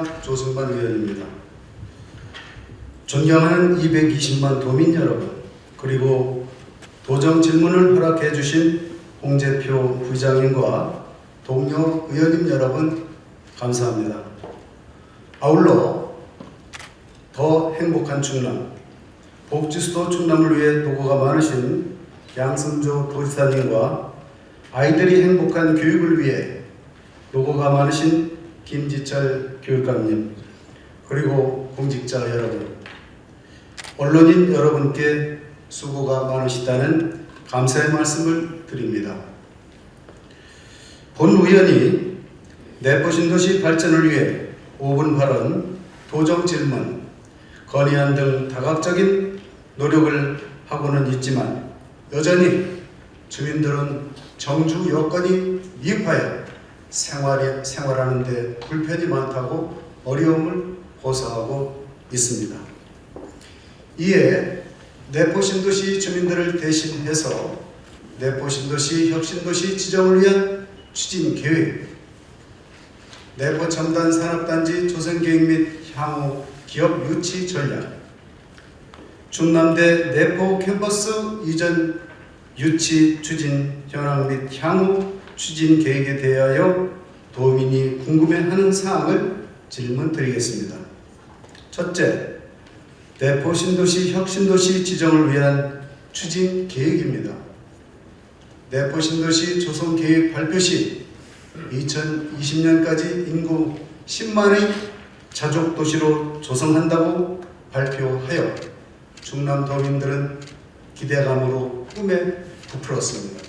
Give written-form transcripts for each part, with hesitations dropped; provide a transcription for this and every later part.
김영삼 조성관 의원입니다. 존경하는 220만 도민 여러분, 그리고 도정 질문을 허락해 주신 홍재표 부의장님과 동료 의원님 여러분, 감사합니다. 아울러 더 행복한 충남, 복지수도 충남을 위해 노고가 많으신 양승조 도지사님과 아이들이 행복한 교육을 위해 노고가 많으신 김지철 교육감님, 그리고 공직자 여러분, 언론인 여러분께 수고가 많으시다는 감사의 말씀을 드립니다. 본 의원이 내포신도시 발전을 위해 5분 발언, 도정 질문, 건의안 등 다각적인 노력을 하고는 있지만 여전히 주민들은 정주 여건이 미흡하여 생활하는 데 불편이 많다고 어려움을 호소하고 있습니다. 이에 내포신도시 주민들을 대신해서 내포신도시 혁신도시 지정을 위한 추진 계획, 내포첨단 산업단지 조성 계획 및 향후 기업 유치 전략, 충남대 내포 캠퍼스 이전 유치 추진 현황 및 향후 추진 계획에 대하여 도민이 궁금해하는 사항을 질문드리겠습니다. 첫째, 내포 신도시 혁신도시 지정을 위한 추진 계획입니다. 내포 신도시 조성 계획 발표 시 2020년까지 인구 10만의 자족 도시로 조성한다고 발표하여 충남 도민들은 기대감으로 꿈에 부풀었습니다.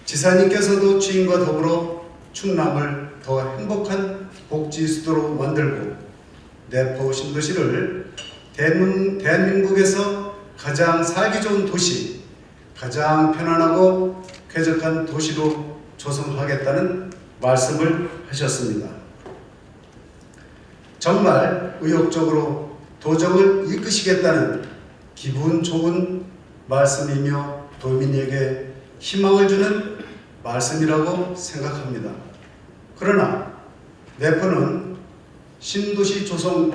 지사님께서도 주인과 더불어 충남을 더 행복한 복지 수도로 만들고 내포 신도시를 대한민국에서 가장 살기 좋은 도시, 가장 편안하고 쾌적한 도시로 조성하겠다는 말씀을 하셨습니다. 정말 의욕적으로 도정을 이끄시겠다는 기분 좋은 말씀이며 도민에게 희망을 주는 말씀이라고 생각합니다. 그러나 내포는 신도시 조성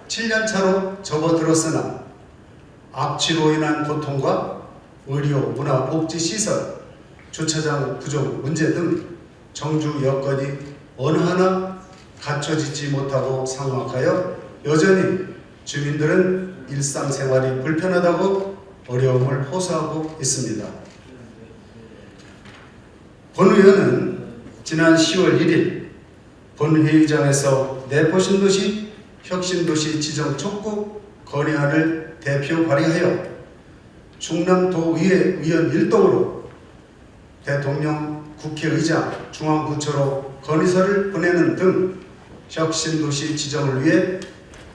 7년차로 접어들었으나 악취로 인한 고통과 의료, 문화, 복지 시설, 주차장 부족 문제 등 정주 여건이 어느 하나 갖춰지지 못하고 상황하여 여전히 주민들은 일상생활이 불편하다고 어려움을 호소하고 있습니다. 본 의원은 지난 10월 1일 본회의장에서 내포 신도시 혁신도시 지정 촉구 건의안을 대표 발의하여 충남도의회 의원 일동으로 대통령, 국회의장, 중앙부처로 건의서를 보내는 등 혁신도시 지정을 위해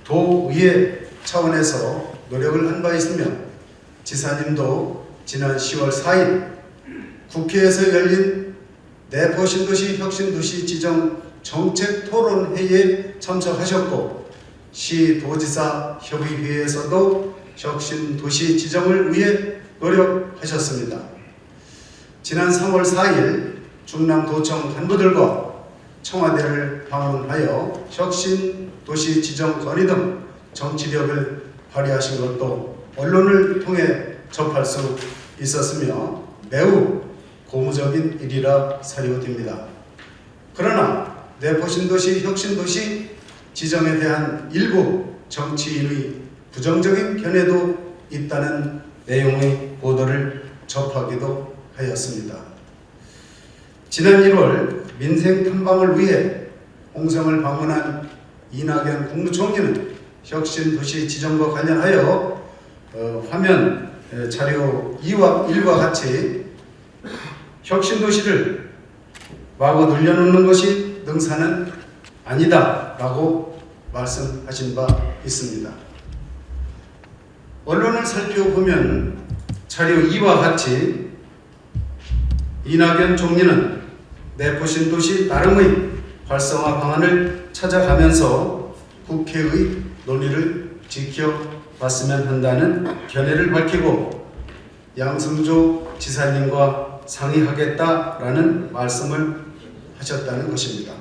도의회 차원에서 노력을 한 바 있으며 지사님도 지난 10월 4일 국회에서 열린 내포 신도시 혁신도시 지정 정책 토론 회의에 참석하셨고 시도지사 협의회에서도 혁신도시 지정을 위해 노력하셨습니다. 지난 3월 4일 충남도청 간부들과 청와대를 방문하여 혁신도시 지정 건의 등 정치력을 발휘하신 것도 언론을 통해 접할 수 있었으며 매우 고무적인 일이라 사료됩니다. 그러나 내포 신도시 혁신도시 지정에 대한 일부 정치인의 부정적인 견해도 있다는 내용의 보도를 접하기도 하였습니다. 지난 1월 민생 탐방을 위해 홍성을 방문한 이낙연 국무총리는 혁신도시 지정과 관련하여 화면 자료 2와 1과 같이 혁신도시를 마구 늘려놓는 것이 능사는 아니다 라고 말씀하신 바 있습니다. 언론을 살펴보면 자료 2와 같이 이낙연 총리는 내포 신도시 나름의 활성화 방안을 찾아가면서 국회의 논의를 지켜봤으면 한다는 견해를 밝히고 양승조 지사님과 상의하겠다라는 말씀을 하셨다는 것입니다.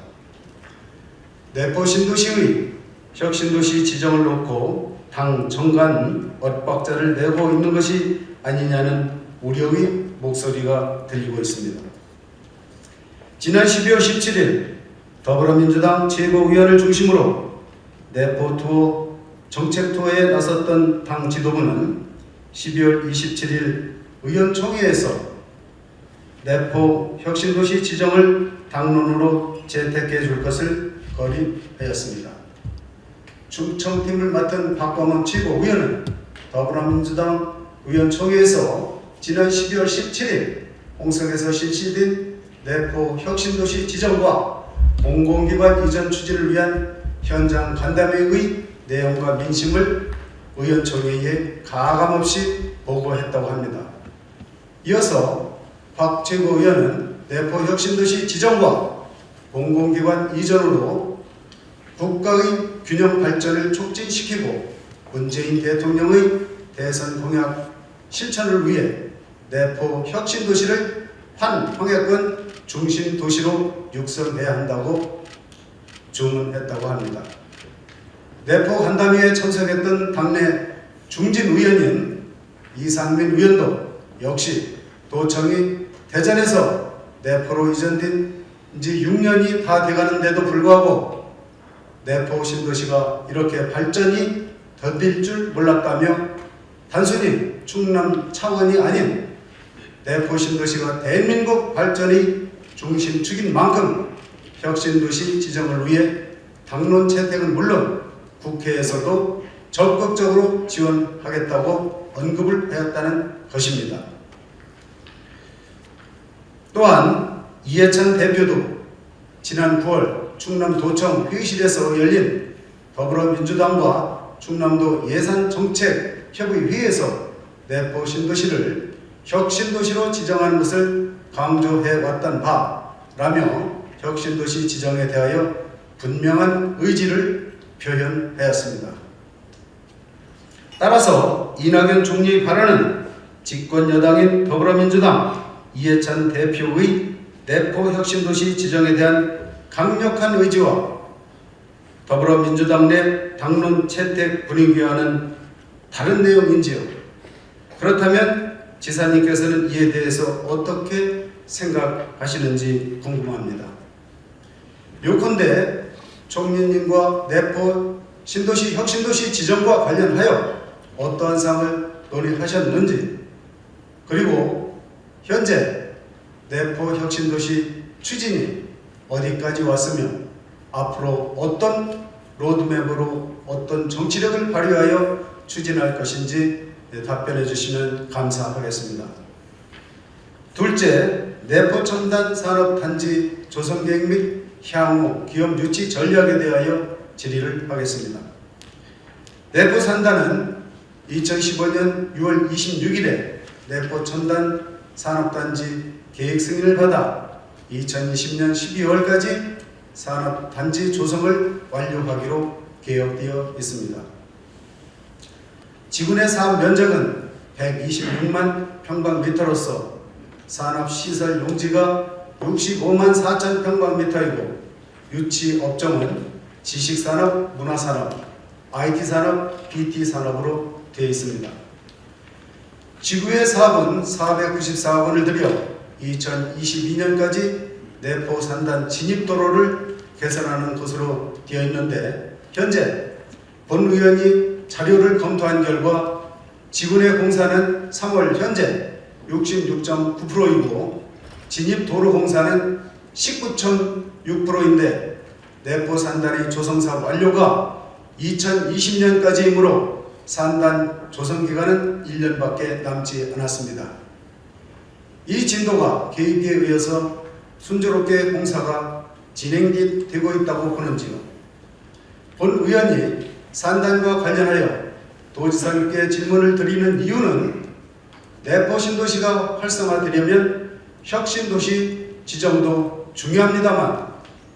내포 신도시의 혁신도시 지정을 놓고 당 정관 엇박자를 내고 있는 것이 아니냐는 우려의 목소리가 들리고 있습니다. 지난 12월 17일 더불어민주당 최고위원을 중심으로 내포 투어 정책 투어에 나섰던 당 지도부는 12월 27일 의원총회에서 내포 혁신도시 지정을 당론으로 채택해 줄 것을 건의하였습니다. 충청팀을 맡은 박광원 최고위원은 더불어민주당 의원총회에서 지난 12월 17일 홍성에서 실시된 내포 혁신도시 지정과 공공기관 이전 추진을 위한 현장 간담회의 내용과 민심을 의원총회에 가감없이 보고했다고 합니다. 이어서 박 최고위원은 내포 혁신도시 지정과 공공기관 이전으로 국가의 균형 발전을 촉진시키고 문재인 대통령의 대선 공약 실천을 위해 내포 혁신도시를 환평야권 중심 도시로 육성해야 한다고 주문했다고 합니다. 내포 간담회에 참석했던 당내 중진 의원인 이상민 의원도 역시 도청이 대전에서 내포로 이전된 지 6년이 다 돼가는데도 불구하고 내포 신도시가 이렇게 발전이 더딜 줄 몰랐다며 단순히 충남 차원이 아닌 내포 신도시가 대한민국 발전의 중심축인 만큼 혁신도시 지정을 위해 당론 채택은 물론 국회에서도 적극적으로 지원하겠다고 언급을 하였다는 것입니다. 또한 이해찬 대표도 지난 9월 충남도청 회의실에서 열린 더불어민주당과 충남도 예산정책협의회에서 내포 신도시를 혁신도시로 지정하는 것을 강조해왔던 바라며 혁신도시 지정에 대하여 분명한 의지를 표현하였습니다. 따라서 이낙연 총리의 발언은 집권여당인 더불어민주당 이해찬 대표의 내포 혁신도시 지정에 대한 강력한 의지와 더불어민주당 내 당론 채택 분위기와는 다른 내용인지요? 그렇다면 지사님께서는 이에 대해서 어떻게 생각하시는지 궁금합니다. 요컨대 총리님과 내포 신도시 혁신도시 지정과 관련하여 어떠한 사항을 논의하셨는지, 그리고 현재 내포 혁신도시 추진이 어디까지 왔으며 앞으로 어떤 로드맵으로 어떤 정치력을 발휘하여 추진할 것인지 답변해 주시면 감사하겠습니다. 둘째, 내포 첨단 산업단지 조성계획 및 향후 기업 유치 전략에 대하여 질의를 하겠습니다. 내포 산단은 2015년 6월 26일에 내포 첨단 산업단지 계획 승인을 받아 2020년 12월까지 산업단지 조성을 완료하기로 계획되어 있습니다. 지구 내 사업 면적은 126만 평방미터로서 산업시설 용지가 65만 4천 평방미터이고 유치 업종은 지식산업, 문화산업, IT산업, BT산업으로 되어 있습니다. 지구의 사업은 494억 원을 들여 2022년까지 내포 산단 진입도로를 개선하는 것으로 되어 있는데, 현재 본 의원이 자료를 검토한 결과 지구내 공사는 3월 현재 66.9%이고 진입도로 공사는 19.6%인데 내포 산단의 조성사업 완료가 2020년까지이므로 산단 조성기간은 1년밖에 남지 않았습니다. 이 진도가 계획에 의해서 순조롭게 공사가 진행되고 있다고 보는지요? 본 의원이 산단과 관련하여 도지사님께 질문을 드리는 이유는 내포 신도시가 활성화되려면 혁신도시 지정도 중요합니다만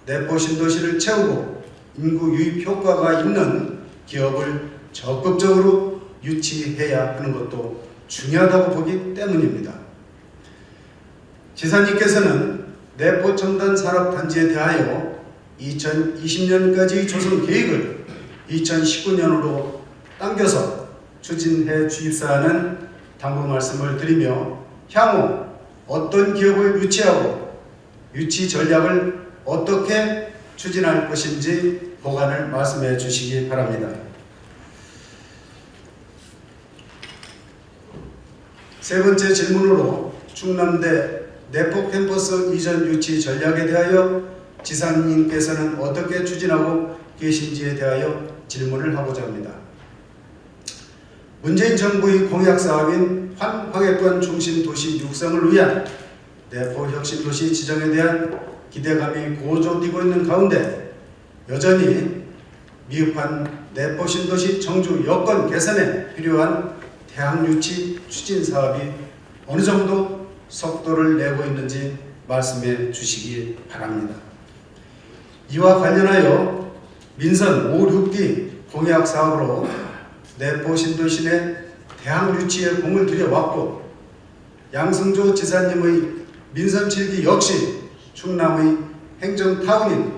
내포 신도시를 채우고 인구 유입 효과가 있는 기업을 적극적으로 유치해야 하는 것도 중요하다고 보기 때문입니다. 지사님께서는 내포 첨단 산업단지에 대하여 2020년까지 조성 계획을 2019년으로 당겨서 추진해 주입사하는 당부 말씀을 드리며 향후 어떤 기업을 유치하고 유치 전략을 어떻게 추진할 것인지 보관을 말씀해 주시기 바랍니다. 세 번째 질문으로 충남대 내포 캠퍼스 이전 유치 전략에 대하여 지사님께서는 어떻게 추진하고 계신지에 대하여 질문을 하고자 합니다. 문재인 정부의 공약 사업인 환광해권 중심 도시 육성을 위한 내포 혁신도시 지정에 대한 기대감이 고조되고 있는 가운데 여전히 미흡한 내포 신도시 정주 여건 개선에 필요한 대학 유치 추진 사업이 어느 정도 속도를 내고 있는지 말씀해 주시기 바랍니다. 이와 관련하여 민선 5, 6기 공약 사업으로 내포 신도시 내 대학 유치에 공을 들여왔고 양승조 지사님의 민선 7기 역시 충남의 행정타운인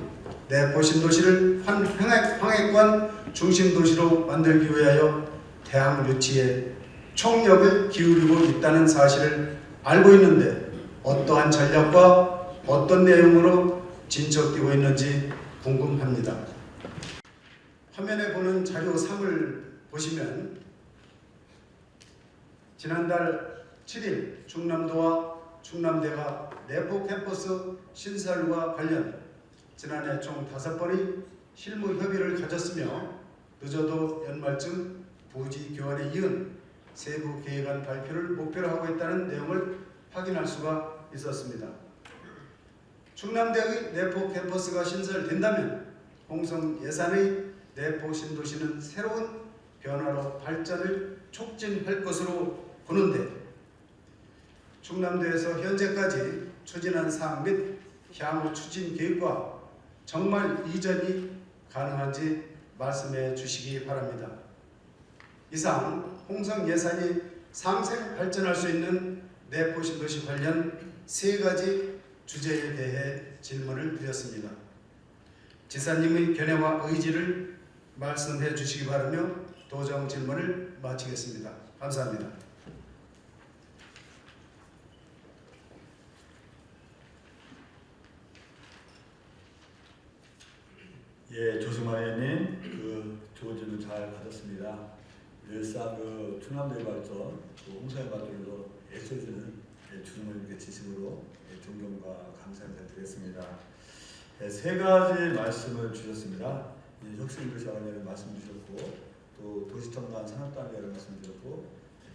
내포 신도시를 황해권 중심도시로 만들기 위하여 대학 유치에 총력을 기울이고 있다는 사실을 알고 있는데 어떠한 전략과 어떤 내용으로 진척되고 있는지 궁금합니다. 화면에 보는 자료 3을 보시면 지난달 7일 충남도와 충남대가 내포 캠퍼스 신설과 관련 지난해 총 5번의 실무 협의를 가졌으며 늦어도 연말쯤 부지 교환에 이은 세부 계획안 발표를 목표로 하고 있다는 내용을 확인할 수가 있었습니다. 충남대의 내포 캠퍼스가 신설된다면 홍성 예산의 내포 신도시는 새로운 변화로 발전을 촉진할 것으로 보는데 충남도에서 현재까지 추진한 사항 및 향후 추진 계획과 정말 이전이 가능한지 말씀해 주시기 바랍니다. 이상 홍성 예산이 상생 발전할 수 있는 내포 신도시 관련 3가지 주제에 대해 질문을 드렸습니다. 지사님의 견해와 의지를 말씀해 주시기 바라며 도정 질문을 마치겠습니다. 감사합니다. 예, 조승만 의원님, 좋은 질문 잘 받았습니다. 늘상 충남도의 발전, 홍성의 발전으로 애써주는 주무님께 진심으로 존경과 감사를 드리겠습니다. 3가지 말씀을 주셨습니다. 혁신도시와 관련해 말씀 주셨고, 또 도시첨단 산업단계를 말씀 주셨고,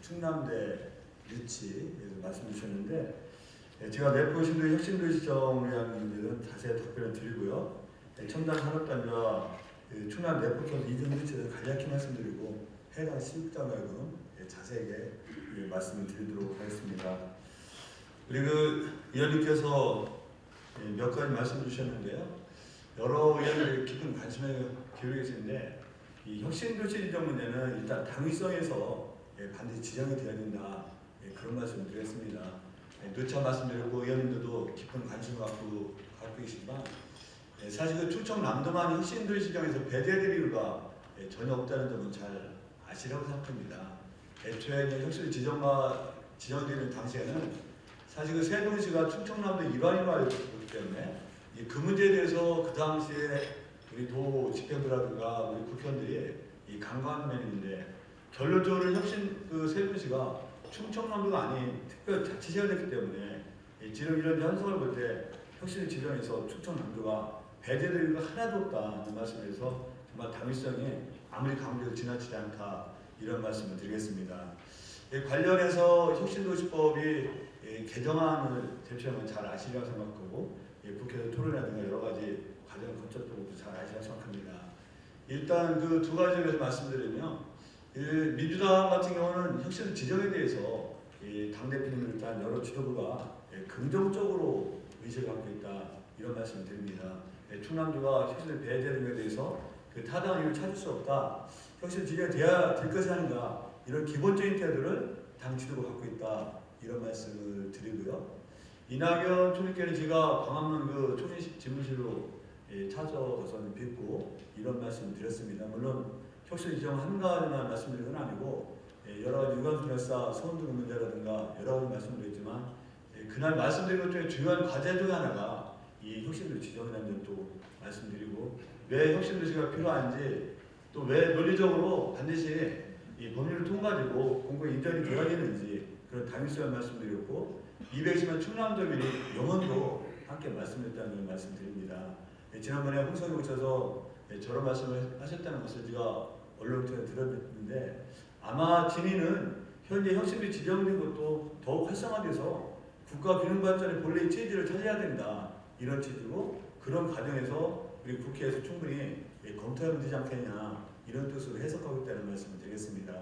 충남대 유치에 말씀 주셨는데, 제가 내포 신도시 혁신도시 지정에 대한 문제는 자세히 답변을 드리고요. 첨단 산업단계와 충남 내포 캠퍼스 이전 유치를 간략히 말씀드리고 해당 시급자말금 자세하게 말씀을 드리도록 하겠습니다. 그리고 의원님께서 몇 가지 말씀 주셨는데요. 여러 의원들이 깊은 관심을 기울이고 계시는데 이 혁신도시 지정 문제는 일단 당위성에서 반드시 지정이 되어야 된다. 그런 말씀을 드렸습니다. 누차 말씀드렸고 의원님들도 깊은 관심을 갖고 계시지만 사실 충청남도만 혁신도시 지정에서 배제될 이유가 전혀 없다는 점은 잘 아시라고 생각합니다. 애초에 혁신 지정되는 당시에는 사실 세 도시가 충청남도 일환이었기 때문에 그 문제에 대해서 그 당시에 우리 도 집행부라든가 우리 국회의원들이 이 강구하는 면인데 결론적으로 혁신 세 도시가 충청남도가 아닌 특별 자치시가 됐기 때문에 지금 이런 현상을 볼 때 혁신 지정에서 충청남도가 배제될 이유가 하나도 없다는 말씀에서 정말 당위성이 아무리 강조해도 지나치지 않다 이런 말씀을 드리겠습니다. 관련해서 혁신도시법이 개정안을 대표하면 잘 아시리라고 생각하고 국회에서 토론이라든가 여러 가지 과정을 거쳤다고 잘 아시리라고 생각합니다. 일단 그 2가지에 대해서 말씀드리면 민주당 같은 경우는 혁신 지정에 대해서 당대표님을 일단 여러 지도부가 긍정적으로 의식을 갖고 있다 이런 말씀을 드립니다. 충남도가 혁신을 배제하는 것에 대해서 타당한 이유를 찾을 수 없다. 혁신 지정이 돼야 될 것이 아닌가 이런 기본적인 태도를 당 지도부가 갖고 있다 이런 말씀을 드리고요. 이낙연 총리께는 제가 광화문 총리 집무실로 찾아가서 뵙고 이런 말씀을 드렸습니다. 물론 혁신 지정 한 가지만 말씀드린 건 아니고 여러 가지 유관순 열사 서원등 문제라든가 여러 가지 말씀드렸지만 그날 말씀드린 것 중에 중요한 과제 중 하나가 이 혁신도시 지정이라는 점도 말씀드리고 왜 혁신도시가 필요한지 또 왜 논리적으로 반드시 이 법률을 통과되고 공공 인정이 되어야 되는지 그런 당위성을 말씀드렸고 220만 충남도민이 영원도 함께 말씀드렸다는 걸 말씀드립니다. 지난번에 홍성에 오셔서 저런 말씀을 하셨다는 것을 제가 언론을 통해 들었는데 아마 진위는 현재 혁신도시 지정된 것도 더욱 활성화돼서 국가 균형 발전의 본래의 취지를 찾아야 된다 이런 취지고 그런 과정에서 우리 국회에서 충분히 검토하면 되지 않겠냐 이런 뜻으로 해석하고 있다는 말씀을 드리겠습니다.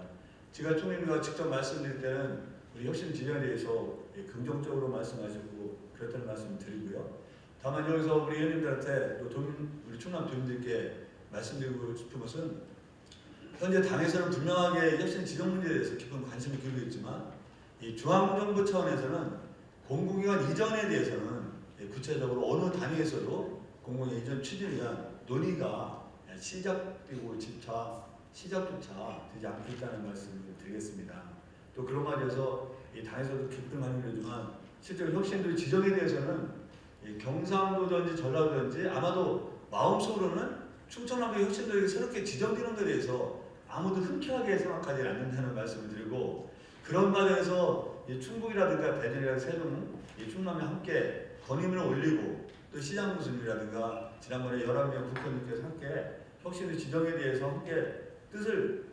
제가 총리님과 직접 말씀드릴 때는 우리 혁신 지정에 대해서 긍정적으로 말씀하셨고 그렇다는 말씀을 드리고요. 다만 여기서 우리 의원님들한테 또 우리 충남 도민들께 말씀드리고 싶은 것은 현재 당에서는 분명하게 혁신 지정 문제에 대해서 깊은 관심을 기울이고 있지만 이 중앙정부 차원에서는 공공기관 이전에 대해서는 구체적으로 어느 단위에서도 공공기관 이전 추진에 대한 논의가 시작되고 시작조차 되지 않고 있다는 말씀을 드리겠습니다. 또 그런 말이어서 이 당에서도 깊은 관심을 주지만 실제로 혁신도시 지정에 대해서는 경상도든지 전라도든지 아마도 마음속으로는 충청남도 혁신도시가 새롭게 지정되는 것에 대해서 아무도 흔쾌하게 생각하지 않는다는 말씀을 드리고 그런 과정에서 충북이라든가 대전이라든가 세종, 충남에 함께 건의문을 올리고 또 시장 교수님이라든가 지난번에 11명 국회의원님께서 함께 혁신도시 지정에 대해서 함께 뜻을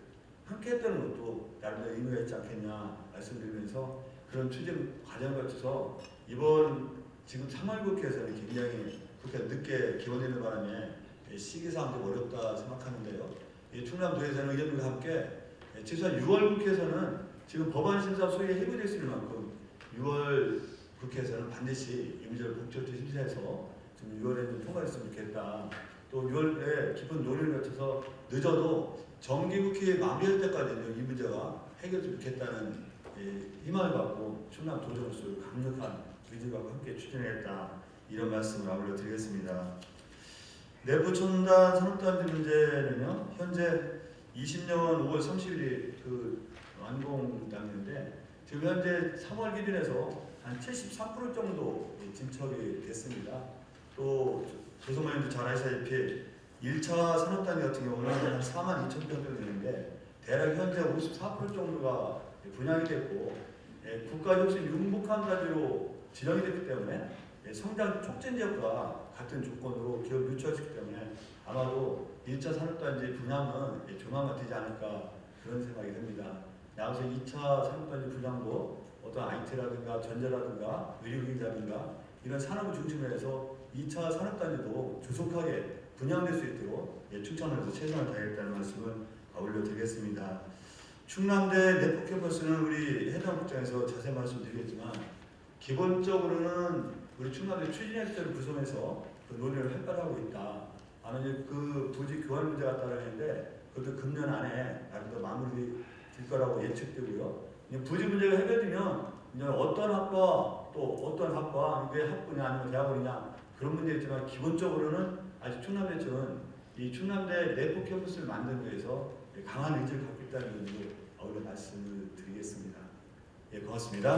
함께 했다는 것도 나름대로 의미가 있지 않겠냐 말씀드리면서 그런 추진 과정을 거쳐서 이번 지금 3월 국회에서는 굉장히 국회가 늦게 기원되는 바람에 시기상 좀 어렵다 생각하는데요. 충남도에서는 의원님과 함께 최소한 6월 국회에서는 지금 법안 심사 소위에 해부됐을 만큼 6월 국회에서는 반드시 임시를 본격적으로 심사해서 지금 6월에 좀 통과했으면 좋겠다. 또 6월에 깊은 논의를 거쳐서 늦어도 정기국회 마무리할 때까지는 이 문제가 해결되면 좋겠다는 희망을 갖고 충남 도정으로서 강력한 의지를 갖고 함께 추진하겠다 이런 말씀을 아울러 드리겠습니다. 내부 첨단 산업단지 문제는요 현재 20년 5월 30일이 그 완공당인데 지금 현재 3월 기준에서 한 73% 정도 진척이 됐습니다. 또 조성만 의원도 잘 아시다시피 1차 산업단지 같은 경우는 한 4만 2천 평 정도 되는데 대략 현재 54% 정도가 분양이 됐고 국가혁신 융복한 단지로 지정이 됐기 때문에 성장 촉진 지역과 같은 조건으로 기업을 유치했기 때문에 아마도 1차 산업단지 분양은 조만간 되지 않을까 그런 생각이 듭니다. 나아가서 2차 산업단지 분양도 어떤 IT라든가 전자라든가 의료기기라든가 이런 산업을 중심으로 해서 2차 산업단지도 조속하게 분양될 수 있도록 충청남에서 최선을 다하겠다는 말씀을 올려드리겠습니다. 충남대 내포 캠퍼스는 우리 해당 국장에서 자세히 말씀드리겠지만 기본적으로는 우리 충남대 추진협의체를 구성해서 그 논의를 활발하고 있다. 아마 그 부지 교환 문제가 따르는데 그것도 금년 안에 나름대로 마무리 될 거라고 예측되고요. 부지 문제가 해결되면 이제 어떤 학과 또 어떤 학과 이게 학부냐 아니면 대학원이냐 그런 문제 있지만 기본적으로는 아직 충남대 쪽은 이 충남대 내포 캠퍼스를 만들기 위해서 강한 의지를 갖고 있다는 점을 어울려 말씀을 드리겠습니다. 예, 고맙습니다.